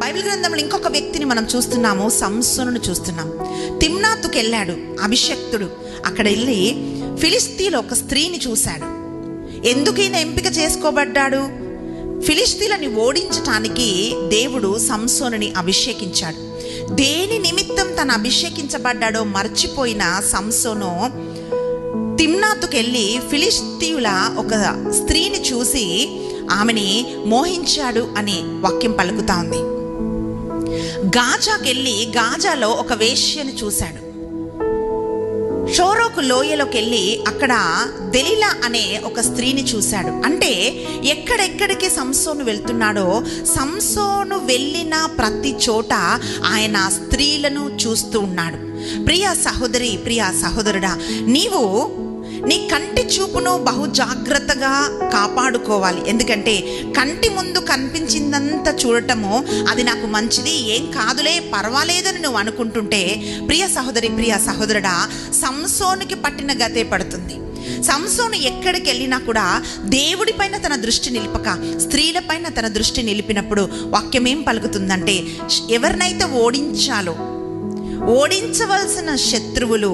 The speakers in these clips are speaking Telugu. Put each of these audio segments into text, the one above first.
బైబిల్ గ్రంథంలో ఇంకొక వ్యక్తిని మనం చూస్తున్నాము, సంసోనును చూస్తున్నాం. తిమ్నాతుకు వెళ్ళాడు అభిషక్తుడు. అక్కడ వెళ్ళి ఫిలిస్తీన్లో ఒక స్త్రీని చూశాడు. ఎందుకు ఈయన ఎంపిక చేసుకోబడ్డాడు? ఫిలిస్తీన్లని ఓడించటానికి దేవుడు సంసోనుని అభిషేకించాడు. దేని నిమిత్తం తను అభిషేకించబడ్డాడో మర్చిపోయిన సంసోను తిమ్నాతుకు వెళ్ళి ఫిలిస్తీయుల ఒక స్త్రీని చూసి ఆమెని మోహించాడు అని వాక్యం పలుకుతా ఉంది. గాజాకి వెళ్ళి గాజాలో ఒక వేశ్యను చూశాడు. షోరోకు లోయలోకి వెళ్ళి అక్కడ దెలీలా అనే ఒక స్త్రీని చూశాడు. అంటే ఎక్కడెక్కడికి సంసోను వెళ్తున్నాడో, సంసోను వెళ్ళిన ప్రతి చోట ఆయన స్త్రీలను చూస్తూ ఉన్నాడు. ప్రియ సహోదరి, ప్రియ సహోదరుడా, నీవు నీ కంటి చూపును బహు జాగ్రత్తగా కాపాడుకోవాలి. ఎందుకంటే కంటి ముందు కనిపించిందంతా చూడటము అది నాకు మంచిది, ఏం కాదులే, పర్వాలేదని నువ్వు అనుకుంటుంటే ప్రియ సహోదరి, ప్రియ సహోదరుడా, సంసోనుకి పట్టిన గతే పడుతుంది. సంసోను ఎక్కడికి వెళ్ళినా కూడా దేవుడి పైన తన దృష్టి నిలిపక స్త్రీల పైన తన దృష్టి నిలిపినప్పుడు వాక్యం ఏం పలుకుతుందంటే, ఎవరినైతే ఓడించవలసిన శత్రువులు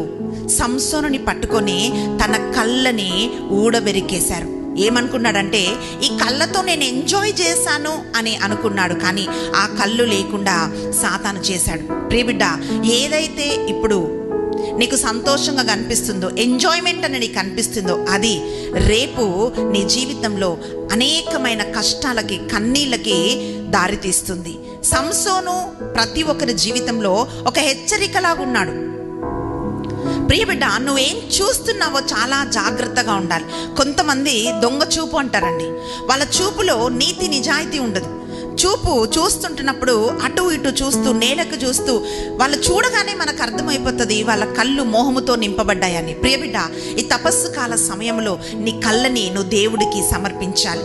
సంసోనుని పట్టుకొని తన కళ్ళని ఊడబెరికేశారు. ఏమనుకున్నాడంటే, ఈ కళ్ళతో నేను ఎంజాయ్ చేశాను అని అనుకున్నాడు. కానీ ఆ కళ్ళు లేకుండా సాతాను చేశాడు. ప్రియబిడ్డ, ఏదైతే ఇప్పుడు నీకు సంతోషంగా కనిపిస్తుందో, ఎంజాయ్మెంట్ అని నీకు కనిపిస్తుందో, అది రేపు నీ జీవితంలో అనేకమైన కష్టాలకి, కన్నీళ్ళకి దారితీస్తుంది. సంసోను ప్రతి ఒక్కరి జీవితంలో ఒక హెచ్చరికలాగా ఉన్నాడు. ప్రియబిడ్డ, నువ్వేం చూస్తున్నావో చాలా జాగ్రత్తగా ఉండాలి. కొంతమంది దొంగ చూపు అంటారండి. వాళ్ళ చూపులో నీతి నిజాయితీ ఉండదు. చూస్తుంటున్నప్పుడు అటు ఇటు చూస్తూ, నేలకు చూస్తూ, వాళ్ళు చూడగానే మనకు అర్థమైపోతుంది వాళ్ళ కళ్ళు మోహముతో నింపబడ్డాయని. ప్రియబిడ్డ, ఈ తపస్సు కాల సమయంలో నీ కళ్ళని నువ్వు దేవుడికి సమర్పించాలి.